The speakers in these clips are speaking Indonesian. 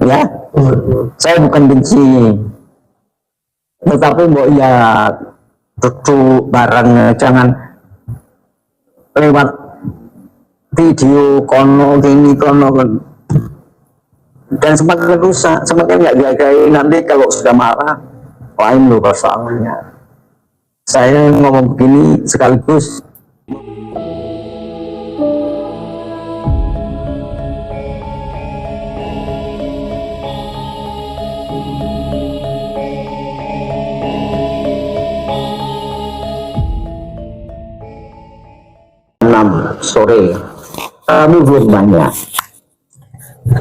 ya. Saya bukan benci, tetapi mau ya duduk bareng, jangan lewat video kono gini kono dan semakin rusak, semakin nggak dihargai. Nanti kalau sudah marah lain loh persoalannya. Saya ngomong begini sekaligus sore kami belum banyak.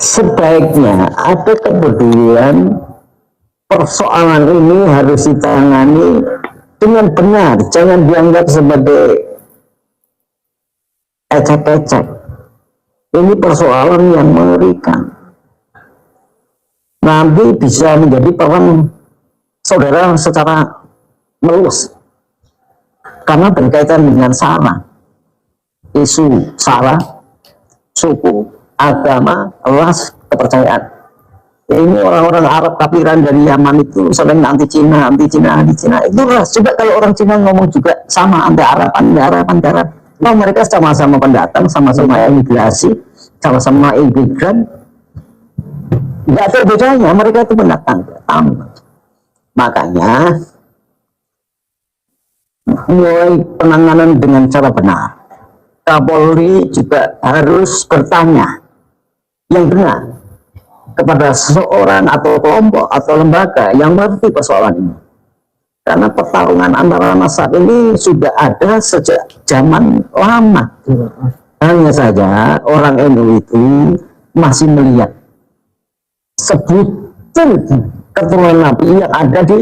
Sebaiknya ada kepedulian, persoalan ini harus ditangani dengan benar, jangan dianggap sebagai ecek-ecek. Ini persoalan yang mengerikan, nanti bisa menjadi perang saudara secara melus karena berkaitan dengan sara, isu sara, suku, agama, ras, kepercayaan. Ini orang-orang Arab kafiran dari Yaman itu sering anti Cina. Itu ras. Coba kalau orang Cina ngomong juga sama, anti Arab. Nah, mereka sama-sama pendatang, sama-sama imigrasi, sama-sama imigran. Tidak ada bedanya, mereka itu pendatang. Makanya mulai penanganan dengan cara benar. Kapolri juga harus bertanya yang benar kepada seseorang atau kelompok atau lembaga yang mengerti persoalan ini. Karena pertarungan antara masa ini sudah ada sejak zaman lama. Hanya saja orang NU itu masih melihat sebutan keturunan Nabi yang ada di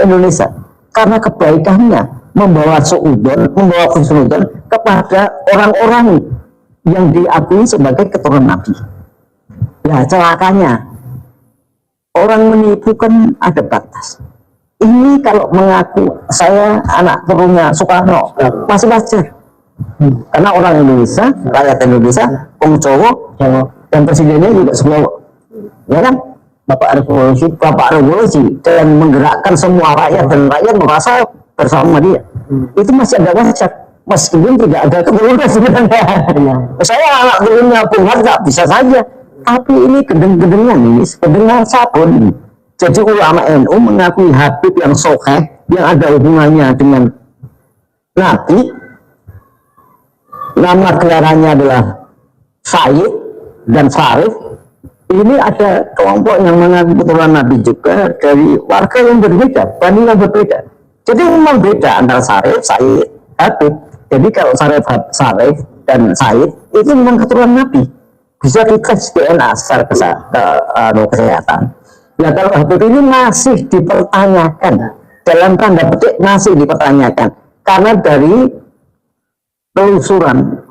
Indonesia. Karena kebaikannya membawa suudon, membawa khusnudon kepada orang-orang yang diakui sebagai keturunan Nabi. Ya celakanya orang menipu kan ada batas. Ini kalau mengaku saya anak turunnya Soekarno masih wajar, karena orang Indonesia, rakyat Indonesia, Wong Jawa, dan presidennya juga semua, ya kan, Bapak Revolusi dan menggerakkan semua rakyat dan rakyat merasa bersama dia. Itu masih ada wajar, meskipun tidak ada keturunan sebenarnya. Saya anak turunnya Bung Hatta bisa saja, tapi ini gendeng-gendengan, ini sekedengan sabun. Jadi ulama NU mengakui Habib yang sokeh, yang ada hubungannya dengan Nabi, nama gelarannya adalah Sayyid dan Syarif. Ini ada kelompok yang mengaku keturunan Nabi juga dari warga yang berbeda, bani yang berbeda. Jadi memang beda antara Syarif, Sayyid, Habib. Jadi kalau Syarif dan Sayyid itu memang keturunan Nabi, bisa dites DNA secara kesehatan. Ya kalau Habib ini masih dipertanyakan, dalam tanda petik masih dipertanyakan, karena dari telusuran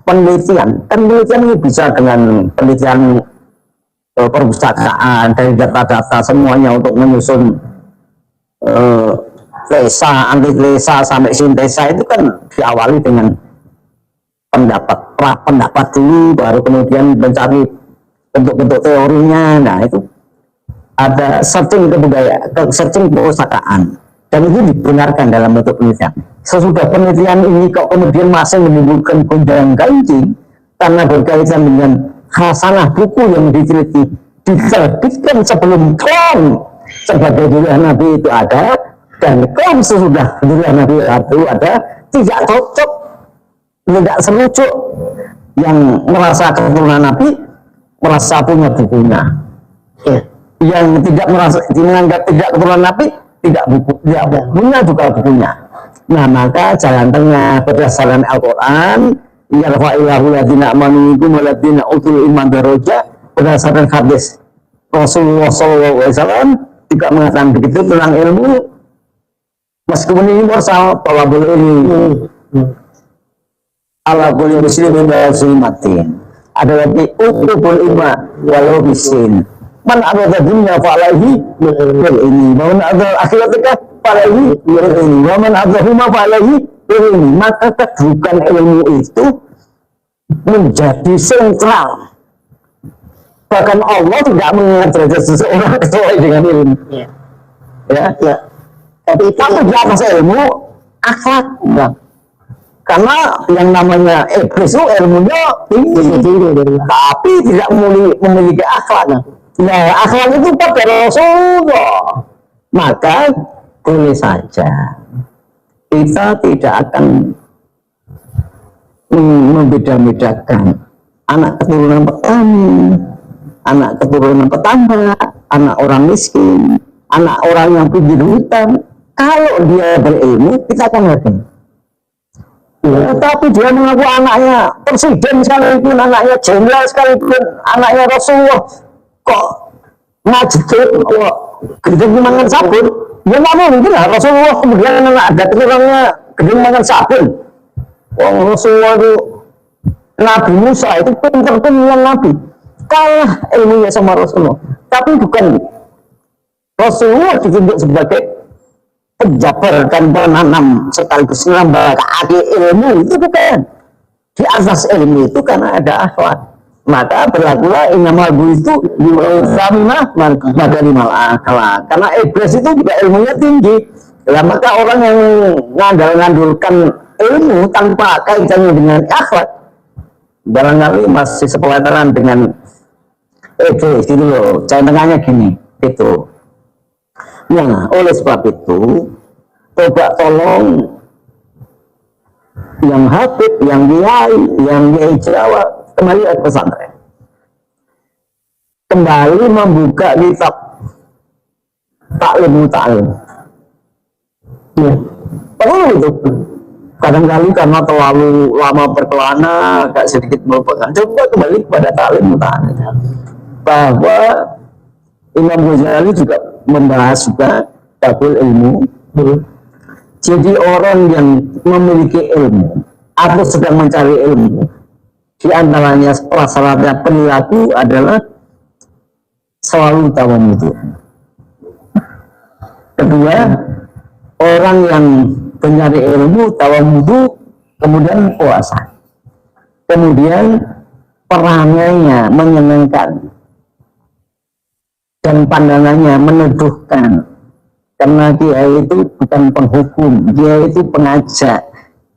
penelitian ini bisa dengan penelitian perpustakaan, dari data-data semuanya untuk menyusun lesa, antilesa sampai sintesa, itu kan diawali dengan pendapat dulu, baru kemudian mencari bentuk-bentuk teorinya. Nah itu ada searching kebudayaan, searching perpustakaan, dan itu dibenarkan dalam bentuk penelitian. Sesudah penelitian ini kok kemudian masih menimbulkan gonjang-ganjing karena berkaitan dengan khasanah buku yang diteliti, diterbitkan sebelum klaim sebagai dirinya Nabi itu ada, dan klaim sesudah dirinya Nabi itu ada, tidak cocok, tidak selucuk. Yang merasa keturunan Nabi merasa punya bukunya, yang tidak merasa menganggap tidak keturunan Nabi tidak punya juga bukunya. Nah maka jalan tengah berdasarkan Al-Quran, yarfa'illahu ladina amanu minkum waladina utul iman daraja, berdasarkan hadis Rasulullah SAW juga mengatakan begitu tentang ilmu, meskipun ini mursal bahwa boleh ini ala boleh muslimin wa muslimatin, ada lagi utubul iman walau bisin, man abada dunia fa'alaihi bil ini, man abada akhiratnya fa'alaihi bil ini, man abada huma fa'alaihi bil ini. Maka kedudukan ilmu itu menjadi sentral Bahkan Allah tidak mengingat derajat seseorang kecuali dengan ilmu. Ya. Tapi di atas ilmu akhlak. Nah, karena yang namanya iblis itu ilmunya tinggi, tapi tidak memiliki akhlak. Nah, akhlak itu pada Rasulullah. Maka boleh saja kita tidak akan membeda-bedakan anak keturunan petani, anak keturunan petambak, anak orang miskin, anak orang yang pinggir hutan. Kalau dia berilmu, kita akan hargai. Tapi dia mengaku anaknya presiden sekalipun, anaknya jenderal sekalipun, anaknya Rasulullah, kok ngajetin, kok gede makan sabun? Ya nggak mungkin lah, Rasulullah kemudian ada keturunannya gede makan sabun. Wong Rasulullah itu Nabi Musa itu pinter-pinter Nabi, kalah ilmunya sama Rasulullah. Tapi bukan Rasulullah ditunjuk sebagai penjabar dan penanam sekaligus menambah ilmu, itu bukan. Di atas ilmu itu karena ada akhlak, maka berlakulah innamal itu sama maka limal akhlak. Karena iblis itu juga ilmunya tinggi. Ya, maka orang yang ngandalkan ilmu tanpa kaitannya dengan akhlak barangkali masih sepeletaran dengan iblis gitu loh. Contohnya gini, itu. Nah, oleh sebab itu, coba tolong yang Habib, yang Kiai Jawa kembali ke pesantren, kembali membuka kitab Taklim Ta'lim. Ya, perlu itu. Kadang-kali karena terlalu lama berkelana, agak sedikit melupakan. Coba kembali kepada Taklim Ta'lim, bahwa Imam Ghazali juga membahas juga tabul ilmu. Jadi orang yang memiliki ilmu atau sedang mencari ilmu, di antaranya prasyaratnya perilaku adalah selalu tawadhu. Kedua, orang yang mencari ilmu tawadhu, kemudian puasa, kemudian perangainya menyenangkan dan pandangannya menuduhkan. Karena dia itu bukan penghukum, dia itu pengajak,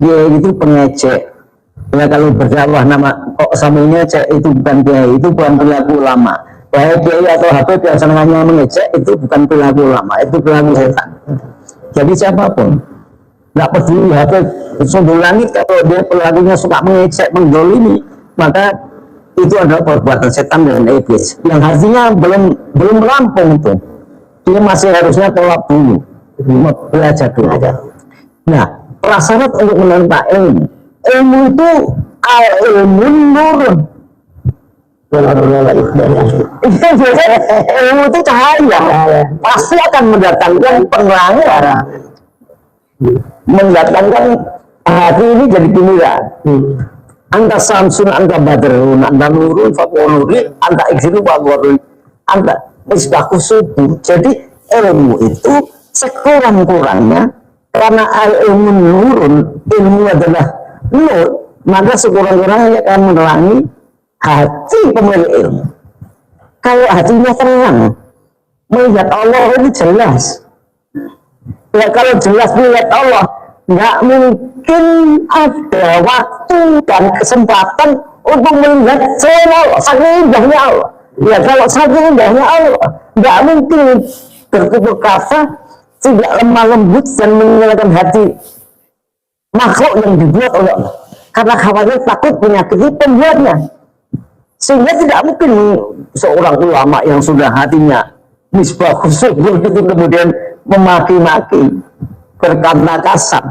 dia itu pengejek. Ya, kalau berdakwah nama kok samanya itu bukan dia, itu bukan perilaku ulama. Baik kiai atau habib yang senangnya mengejek, itu bukan perilaku ulama, itu perilaku setan. Jadi siapapun, nggak peduli habib sumber langit, kalau dia perilakunya suka mengejek, menggolimi, maka itu adalah perbuatan setan dan iblis. Yang artinya belum rampung itu. Dia masih harusnya tolak dulu, belajar dulu. Nah, prasyarat untuk menerima ilmu itu ilmu nurun. Ilmu itu cahaya, pasti akan mendatangkan penerangan, mendatangkan hati ini jadi gembira. Anta samsun, anta badrun, anta nurun, fakuluri, anta iksiru, fakuluri, anta misbahku subuh. Jadi ilmu itu sekurang-kurangnya, karena ilmu nurun, ilmu adalah nur, maka sekurang-kurangnya akan menerangi hati pemilik ilmu. Kalau hatinya terang, melihat Allah itu jelas. Ya, kalau jelas melihat Allah, nggak mungkin ada waktu dan kesempatan untuk melihat semua saking indahnya Allah. Ya, kalau saking indahnya Allah, nggak mungkin bertutur kata tidak lemah lembut dan menyelamatkan hati makhluk yang dibuat oleh Allah, karena khawatir takut menyakiti pembuatnya. Sehingga tidak mungkin seorang ulama yang sudah hatinya misbah khusyuk begitu kemudian memaki-maki, berkata kasar,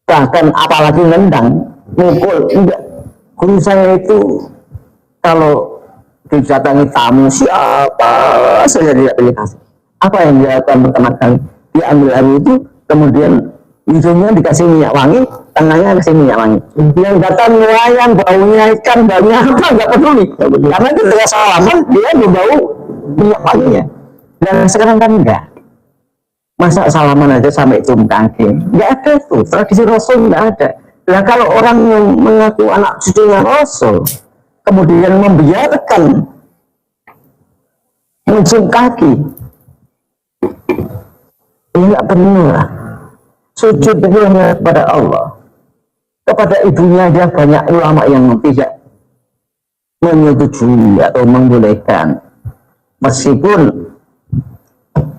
bahkan apalagi nendang, mukul. Enggak. Guru saya itu kalau didatangi tamu siapa saja tidak pilih kasih. Apa yang dia akan pertama kali? Dia ambil air itu, kemudian hidungnya dikasih minyak wangi, tangannya kasih minyak wangi. Yang datang nelayan, baunya ikan, baunya apa, nggak peduli. Karena ketika salaman, dia berbau minyak wanginya. Dan sekarang kan enggak. Masa salaman aja sampai cium kaki? Nggak ada tuh, tradisi Rasul nggak ada. Nah, kalau orang yang mengaku anak cucunya Rasul, kemudian membiarkan mencium kaki. Ini nggak benar. Sujud itu hanya kepada Allah. Kepada ibunya aja banyak ulama yang tidak menyetujui atau membolehkan. Meskipun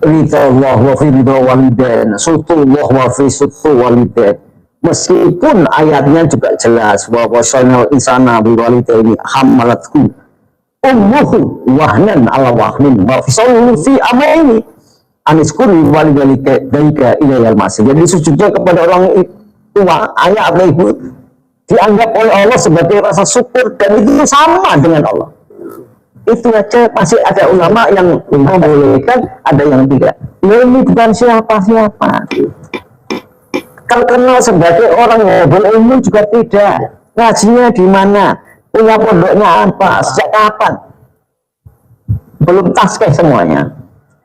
ridha Allah wa fi ridha walidain, sutullah wa fi sutu walidain. Meskipun ayatnya juga jelas bahwa wasalnal insana bi walidaini hamalathu ummuhu wahnan ala wahnin wa fisaluhu fi amaini aniskuri walidalika dalika ilayal masih. Jadi sujudnya kepada orang tua, ayah atau ibu dianggap oleh Allah sebagai rasa syukur, dan itu sama dengan Allah. Itu aja masih ada ulama yang membolehkan, ada yang tidak. Ini bukan siapa-siapa. Terkenal sebagai orang yang berilmu juga tidak. Ngajinya di mana? Punya pondoknya apa? Sejak kapan? Belum tasbih semuanya.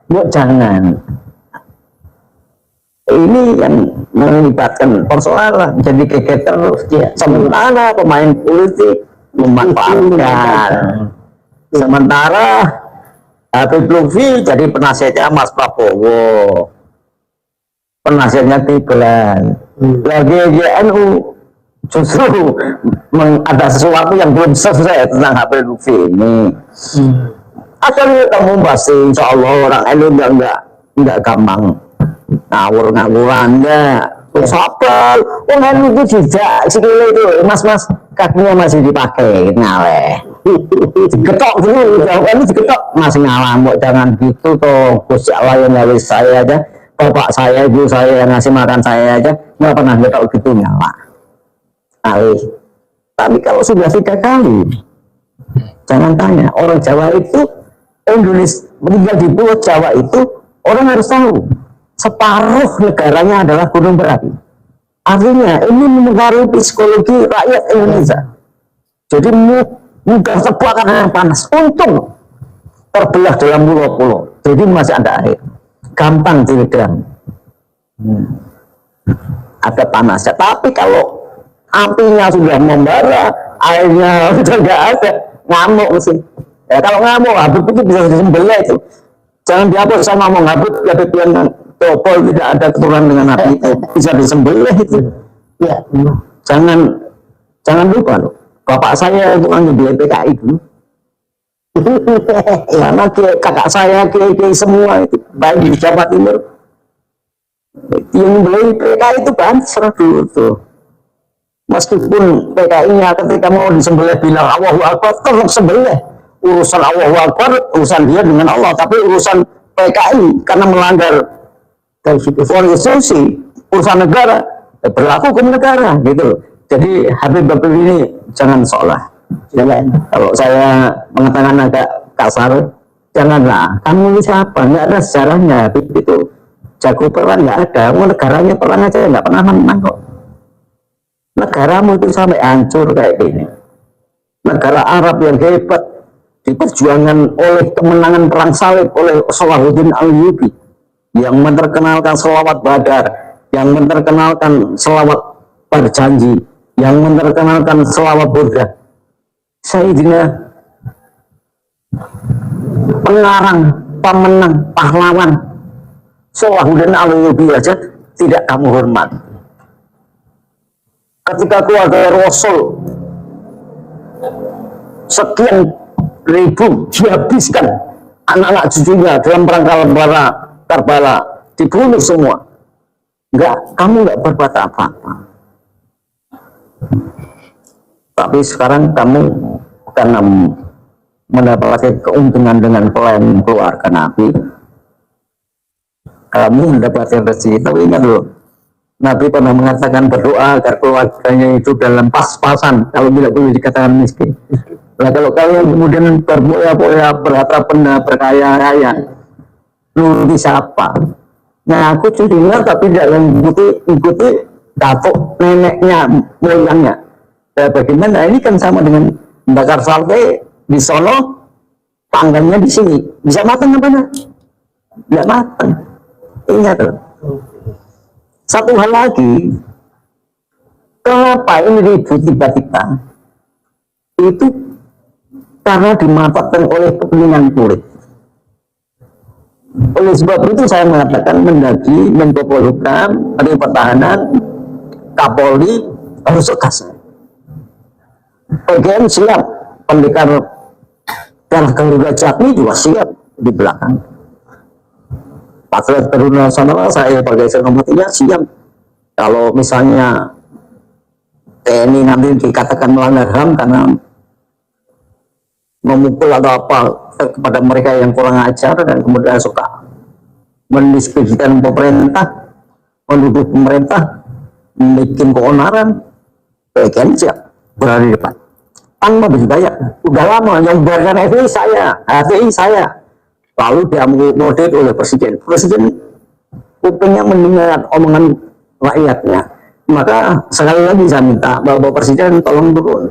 Yuk jangan. Ini yang melibatkan persoalan. Jadi kegiatan terus. Ya. Sementara pemain politik memanfaatkan. Sementara Habib Lutfi jadi penasihatnya Mas Prabowo, penasihatnya Kibran. Lagi GNU justru ada sesuatu yang belum selesai tentang Habib Lutfi ini. Asal kamu pasti insya Allah orang NU enggak gampang ngawur-ngawuran, enggak. Sabar, orang NU itu tidak sikile itu, mas kakinya masih dipakai, ngaleh. Diketok dulu, ini diketok masih ngalah, jangan gitu toh. Gusti Allah yang nyaris saya aja, bapak saya, ibu saya yang ngasih makan saya aja, nggak pernah diketok gitu, ngalah. Alih. Tapi kalau sudah 3 kali, jangan tanya. Orang Jawa itu, Indonesia meninggal di Pulau Jawa itu, orang harus tahu separuh negaranya adalah gunung berapi. Artinya ini mempengaruhi psikologi rakyat Indonesia. Jadi mudah terbakar yang panas. Untung terbelah dalam pulau-pulau, jadi masih ada air, gampang diredam. Ada panasnya. Tapi kalau apinya sudah membara, airnya sudah nggak ada, ngamuk sih. Ya kalau ngamuk, Habib itu bisa disembelih itu. Jangan dihapus sama ngomong Habib yang topol tidak ada keturunan dengan api itu bisa disembelih itu. Ya, jangan lupa loh. Bapak saya itu kan di PKI dulu. Karena kakak saya kiai semua itu baik di Jawa Timur. Yang beli PKI itu banser dulu tuh. Meskipun PKI-nya ketika mau disembelih bilang Allahu Akbar, tetap sembelih. Urusan Allahu Akbar, urusan dia dengan Allah. Tapi urusan PKI karena melanggar konstitusi, urusan negara, berlaku hukum negara gitu. Jadi Habib ini jangan seolah. Kalau saya mengatakan agak kasar, janganlah. Kamu ini siapa? Nggak ada sejarahnya. Habib itu jago perang nggak ada. Mau negaranya perang aja nggak pernah menang kok. Negaramu itu sampai hancur kayak gini. Negara Arab yang hebat diperjuangkan oleh kemenangan perang salib oleh Salahuddin Ayyubi, yang menerkenalkan selawat Badar, yang menerkenalkan selawat berjanji, yang menerkenalkan selawat Burda. Sayyidina pengarang, pemenang, pahlawan Salahuddin Ayyubi aja tidak kamu hormat. Ketika keluarga Rasul sekian ribu dihabiskan anak-anak cucunya dalam perang Karbala, dibunuh semua. Kamu nggak berbuat apa-apa. Tapi sekarang kamu bukan mendapatkan keuntungan dengan klaim keluarga Nabi. Kamu mendapatkan rezeki. Tapi ingat loh, Nabi pernah mengatakan berdoa agar keluarganya itu dalam pas-pasan, kalau tidak boleh dikatakan miskin. Nah kalau kalian kemudian berboya-boya, berharap benda, berkaya-kaya, nuruti siapa? Nah aku curiga tapi tidak ikuti datuk neneknya, moyangnya. Nah, bagaimana? Ini kan sama dengan bakar sate di Solo, panggannya di sini. Bisa matang apa enggak? Tidak matang. Ingat loh. Satu hal lagi, kenapa ini ribut tiba-tiba? Itu karena dimanfaatkan oleh kepentingan politik. Oleh sebab itu saya mengatakan Mendagri, Menko Polhukam, Menteri Pertahanan, Kapolri harus tegas. PGN siap, pendekar dan Garuda Jatni juga siap di belakang. Pak Teruna Sonora, saya sebagai senopatinya siap. Kalau misalnya TNI nanti dikatakan melanggar HAM karena memukul atau apa kepada mereka yang kurang ajar dan kemudian suka mendiskreditkan pemerintah, menuduh pemerintah, bikin keonaran, PGN siap berada di depan. Tanpa berbayar, udah lama yang bayarkan FPI saya, HTI saya. Lalu diakomodir oleh presiden. Presiden kupingnya mendengar omongan rakyatnya. Maka sekali lagi saya minta Bapak Presiden tolong turun.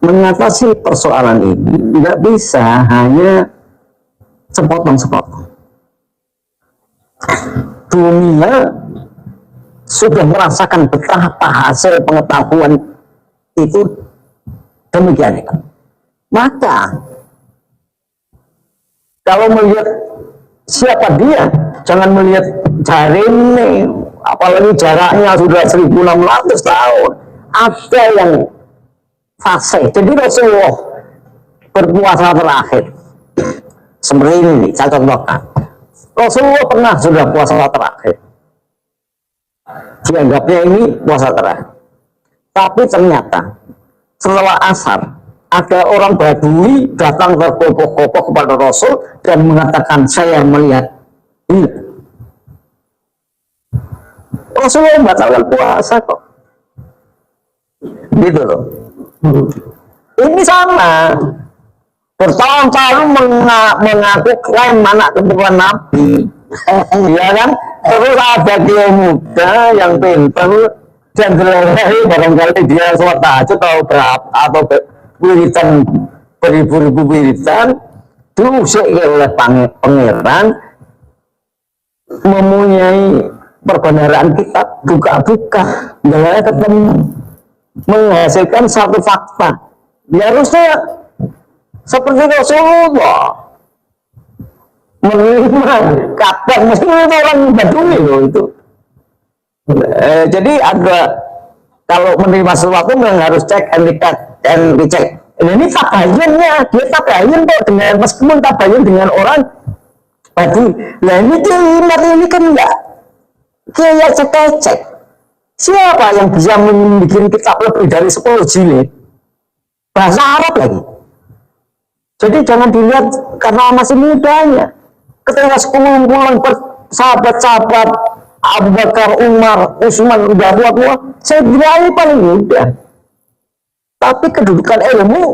Mengatasi persoalan ini tidak bisa hanya sepotong-sepotong. Dunia sudah merasakan betapa hasil pengetahuan itu demikian. Maka kalau melihat siapa dia, jangan melihat jari ini, apalagi jaraknya sudah 1600 tahun. Ada yang fase. Jadi Rasulullah berpuasa terakhir seperti ini nih, saya contohkan. Rasulullah pernah sudah puasa terakhir, dianggapnya ini puasa terakhir, tapi ternyata setelah asar ada orang Badui datang bergopoh-gopoh kepada Rasul dan mengatakan saya melihat ini. Rasulullah membatalkan puasa kok, gitu loh. Ini sama bertahun-tahun mengaku klaim anak keturunan Nabi, ya kan? Terus ada dia muda yang pintar dan terlebih barangkali dia sholat tahajud atau berapa atau wiridan beribu-ribu wiridan diusik oleh pangeran, mempunyai perbenaran kitab, buka-buka, jangan ketemu, menghasilkan satu fakta. Ya harusnya seperti Rasulullah menerima kabar, meskipun itu orang Badui loh itu. Jadi ada, kalau menerima sesuatu yang harus cek and recheck. Ini tabayunnya, dia tabayun kok dengan, meskipun tabayun dengan orang Badui. Nah ini ini kan enggak kayak cek. Siapa yang bisa membuat kitab lebih dari 10 jilid bahasa Arab lagi? Jadi jangan dilihat karena masih mudanya. Ketika sekumpulan sahabat-sahabat Abu Bakar, Umar, Utsman udah tua-tua, saya kira ini paling mudah. Tapi kedudukan ilmu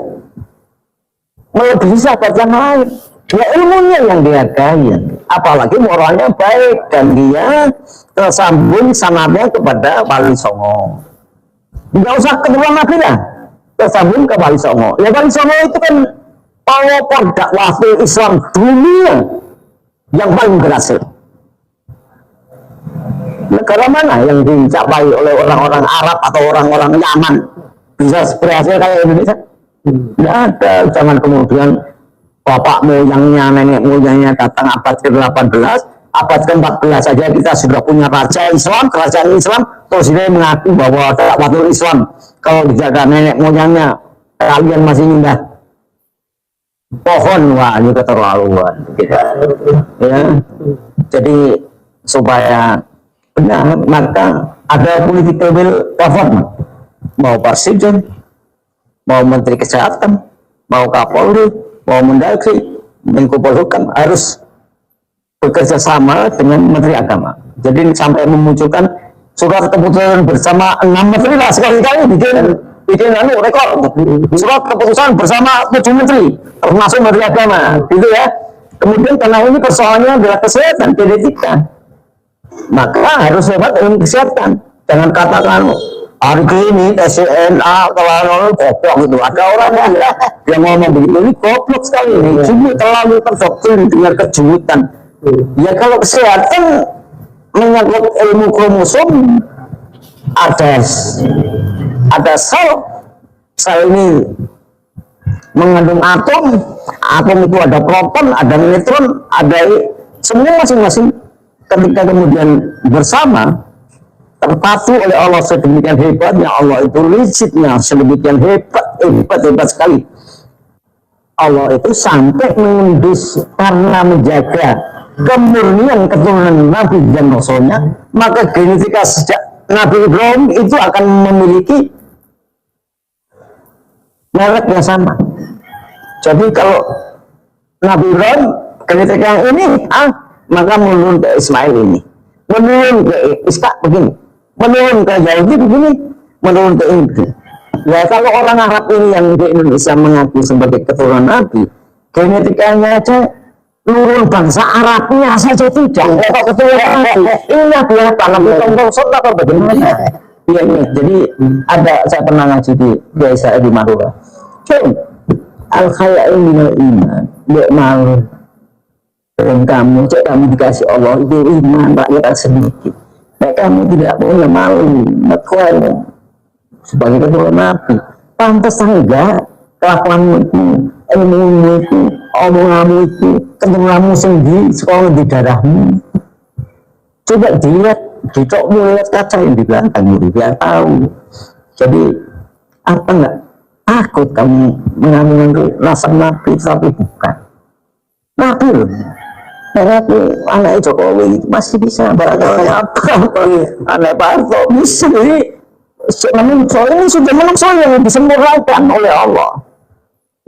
melebihi sahabat yang lain. Ya ilmunya yang dihargai, apalagi moralnya baik dan dia tersambung sanadnya kepada Wali Songo. Nggak usah keturunan Nabi lah, tersambung ke Wali Songo. Ya Wali Songo itu kan pelopor dakwah Islam dunia yang paling berhasil. Negara mana yang dicapai oleh orang-orang Arab atau orang-orang Yaman bisa berhasil kayak Indonesia? Tidak ada. Jangan kemudian bapak moyangnya, nenek moyangnya datang abad ke-18, abad ke-14 saja kita sudah punya raja Islam, kerajaan Islam, terus ini mengaku bahwa dakwah Islam. Kalau tidak ada nenek moyangnya, kalian masih indah pohon, wah ini keterlaluan gitu. Ya. Jadi supaya benar, maka ada political will government, mau presiden, mau menteri kesehatan, mau Kapolri, mau Mendagri, Menko Polhukam harus bekerja sama dengan Menteri Agama. Jadi sampai memunculkan surat keputusan bersama 6 menteri lah, sekali-kali bikin rekor surat keputusan bersama 7 menteri termasuk Menteri Agama gitu ya. Kemudian karena ini persoalannya adalah kesehatan, pendidikan, maka harus lewat ilmu kesehatan. Jangan katakan hari ini TCNA kalau goblok gitu. Ada orang yang ngomong begitu, ini goblok sekali ini, cuma terlalu terdoktrin dengan kejutan. Ya kalau kesehatan menyangkut ilmu kromosom, ada sel ini mengandung atom, atom itu ada proton, ada neutron, ada semua masing-masing. Ketika kemudian bersama terpatu oleh Allah sedemikian hebatnya, Allah itu rigidnya sedemikian hebat sekali. Allah itu sampai mengendus karena menjaga kemurnian keturunan Nabi dan Rasulnya, maka genetika sejak Nabi Ibrahim itu akan memiliki merek yang sama. Jadi kalau Nabi Ibrahim genetika yang ini, maka menurun ke Ismail ini, menurun ke Ishak begini, menurun ke Yahudi begini, menurun ke ini. Ya kalau orang Arab ini yang di Indonesia mengaku sebagai keturunan Nabi, genetikanya aja nurun bangsa Arabnya saja tidak. Kok keturunan Nabi? Ini adalah tanam tombol sota atau bagaimana? Iya ini. Jadi ada saya pernah ngaji di Biasa di Madura. Al khaya'u minal iman, dia malu. Dan kamu, cek kamu dikasih Allah itu iman rakyat sedikit. Dan kamu tidak boleh malu, makanya sebagai ketua Nabi, pantas enggak kelakuanmu itu, ilmumu itu, omonganmu itu, ketemuanmu sendiri, sekolah di darahmu. Coba dilihat, dicokmu lihat kaca yang di belakang, biar tahu. Jadi apa enggak takut kamu mengambil nasab Nabi, tapi bukan Nabi loh. Nabi anak Jokowi masih bisa barangkali apa, anak Pak Harto bisa ini. Namun ini sudah manusia yang disempurnakan oleh Allah,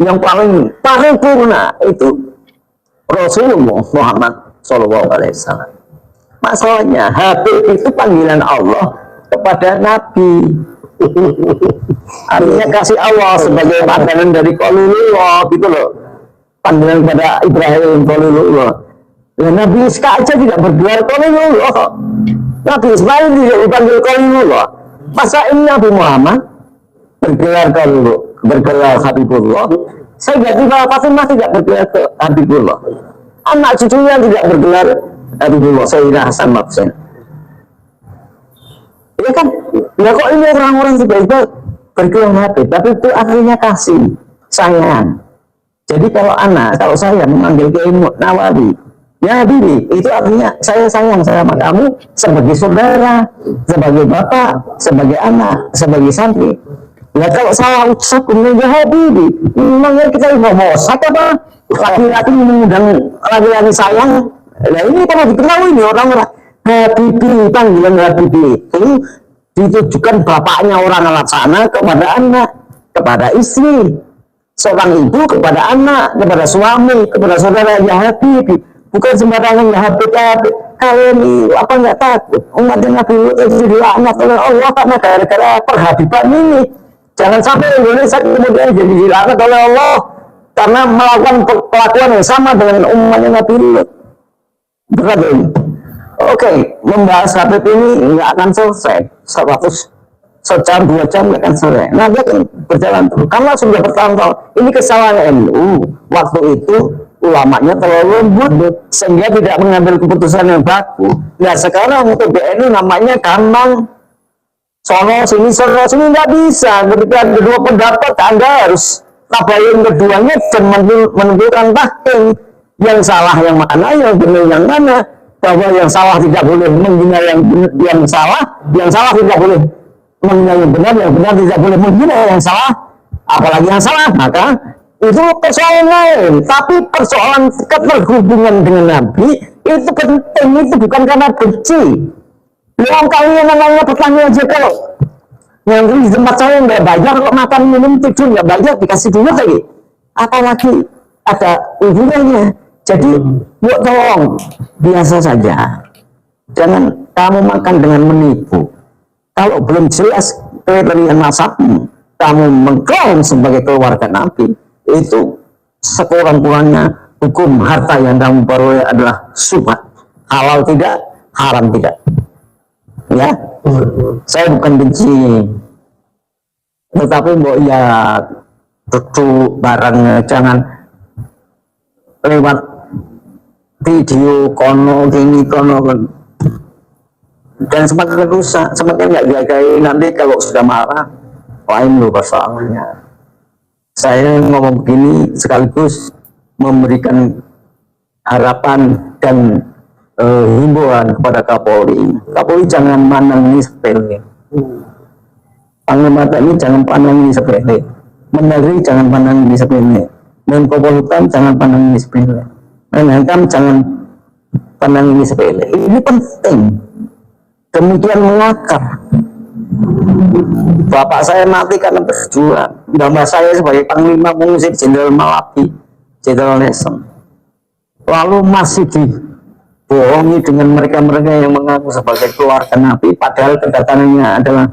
yang paling paripurna itu Rasulullah Muhammad SAW. Masalahnya Habib itu panggilan Allah kepada Nabi, artinya kasih Allah sebagai panggilan dari Qalilullah gitu loh, panggilan kepada Ibrahim Qalilullah. Ya, Nabi Ishak aja tidak bergelar Qalilullah, Nabi Ismail tidak dipanggil Qalilullah. Masa ini Nabi Muhammad bergelar bergelar Habibullah, sehingga Tiba Fatimah tidak bergelar Habibullah, anak cucunya tidak bergelar Habibullah, Sayyidina Hasan Husain. Ya kan? Ya kok ini orang-orang tiba-tiba bergelar Habib, tapi itu artinya kasih, sayang. Jadi kalau saya memanggil Kiai Nawawi, ya Bibi, itu artinya saya sayang sama kamu sebagai saudara, sebagai bapak, sebagai anak, sebagai santri. Ya kalau salah ucap ya Habibi, memangnya kita ngomong apa? Laki-laki mengundang laki-laki sayang. Nah ini kalau diketahui ini orang-orang Habibi, panggilan Habibi itu ditujukan bapaknya orang anak sana kepada anak, kepada istri, seorang ibu kepada anak, kepada suami, kepada saudara ya Habibi. Bukan sembarangan ya Habib. Kalian apa nggak takut umat Nabi itu dilaknat oleh Allah karena gara-gara perhabiban ini. Jangan sampai Indonesia kemudian jadi dilaknat oleh Allah karena melakukan perlakuan yang sama dengan umatnya Nabi Lut. Berat ini. Oke, membahas Habib ini nggak akan selesai 100 2 jam nggak akan selesai. Nanti akan berjalan terus karena sudah bertahun-tahun. Ini kesalahan NU waktu itu. Ulamanya terlalu lembut sehingga tidak mengambil keputusan yang baku. Nah sekarang untuk BNU namanya gampang, sono sini nggak bisa. Ketika kedua pendapat Anda harus tabayun keduanya dan menentukan tahkim yang salah yang mana, yang benar yang mana. Bahwa yang salah tidak boleh menghina yang salah tidak boleh menghina yang benar tidak boleh menghina yang salah, apalagi yang salah. Maka itu persoalan lain, tapi persoalan keterhubungan dengan Nabi itu penting, itu bukan karena benci. Yang kalian namanya petani aja kalau yang di tempat saya nggak bayar kok makan minum tidur nggak bayar dikasih duit lagi, apalagi ada hubungannya. Jadi buat tolong biasa saja, jangan kamu makan dengan menipu. Kalau belum jelas kriteria nasabmu, kamu mengklaim sebagai keluarga Nabi, itu sekurang-kurangnya hukum harta yang kamu peroleh adalah syubhat, halal tidak, haram tidak. Ya, saya bukan benci, tetapi ya tentu barang jangan lewat video kono gini kono dan semakin rusak, semakin nggak dihargai. Nanti kalau sudah marah lain loh persoalannya. Saya ngomong begini sekaligus memberikan harapan dan himbauan kepada Kapolri. Kapolri jangan pandang ini sepele. Panglima TNI jangan pandang ini sepele. Mendagri jangan pandang ini sepele. Menko Polhukam jangan pandang ini sepele. Menhan jangan pandang ini sepele. Ini penting. Kemudian mengakar. Bapak saya mati karena berjuang. Bapak saya sebagai Panglima mengusir Jenderal Malabi, Jenderal Lesem. Lalu masih dibohongi dengan mereka-mereka yang mengaku sebagai keluarga Nabi, padahal kedatangannya adalah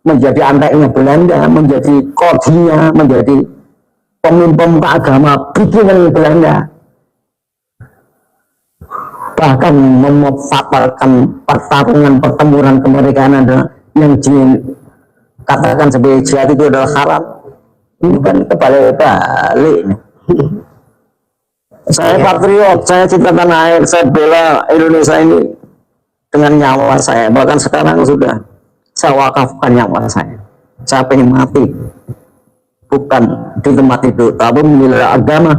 menjadi anteknya Belanda, menjadi kodinya, menjadi pemimpin agama bikinan Belanda. Bahkan memanfaatkan pertarungan pertempuran kemerdekaan adalah yang dikatakan sebagai jihad itu adalah haram. Ini kan kebalik-balik. Saya patriot, saya cinta tanah air, saya bela Indonesia ini dengan nyawa saya. Bahkan sekarang sudah saya wakafkan nyawa saya. Saya pengen mati, bukan di tempat itu, tapi membela agama,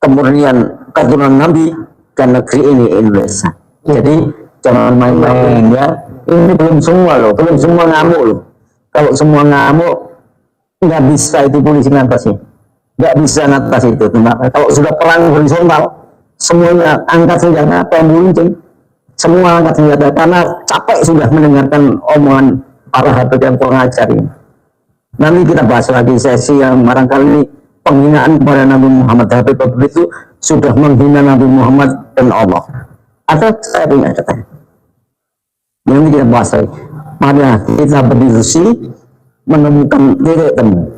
kemudian keturunan Nabi dan negeri ini Indonesia. Jadi jangan main-main ya. Ini belum semua loh, belum semua ngamuk loh. Kalau semua ngamuk nggak bisa itu polisi ngatasi, nggak bisa ngatasi itu. Kalau sudah perang horizontal, semuanya angkat senjata, pembunuh, semua angkat senjata karena capek sudah mendengarkan omongan para habib yang pengajar ini. Nanti kita bahas lagi sesi yang barangkali penghinaan kepada Nabi Muhammad. Habib itu sudah menghina Nabi Muhammad dan Allah. Atau saya punya catatan. Nanti kita bahas lagi. Mari kita berdiskusi menemukan titik temu.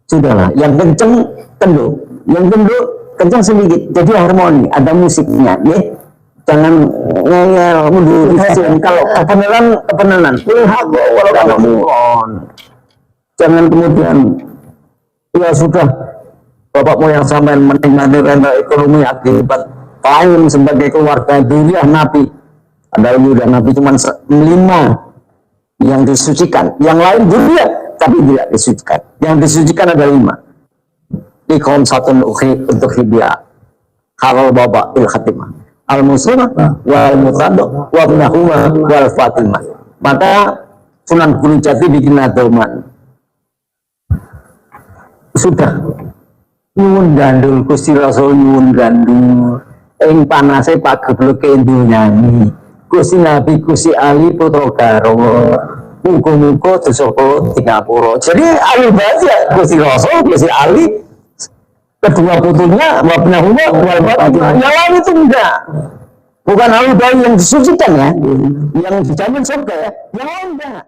Sudahlah, yang kenceng kendor, yang kendor kenceng sedikit, jadi harmoni, ada musiknya, ya. Jangan ngeyel mundur. Kalau kebenaran, jangan kemudian ya sudah bapak moyang sampai menikmati renta ekonomi akibat lain sebagai keluarga duriah Nabi. Ada udah Nabi cuma 5 yang disucikan, yang lain duriah tapi tidak disucikan. Yang disucikan ada 5. Ikhom satun untuk hidya halal bapak il khatimah al muslimah wal mutadok wa binahuma wal fatimah. Maka Sunan Gunung Jati bikin adoman. Sudah nyuwun gandul Gusti Rasul, nyuwun gandul ing panase Pak Gebleke nyanyi Gusti Nabi Gusti Ali putra garwa muga-muga dosaka tingapura. Jadi ahli baca Gusti Rasul, Gusti Ali, kedua putunya wabnahuma wal fatimah. Yang lain itu enggak, bukan ahli baca yang disucikan ya, yang dijamin surga ya, yang lain enggak.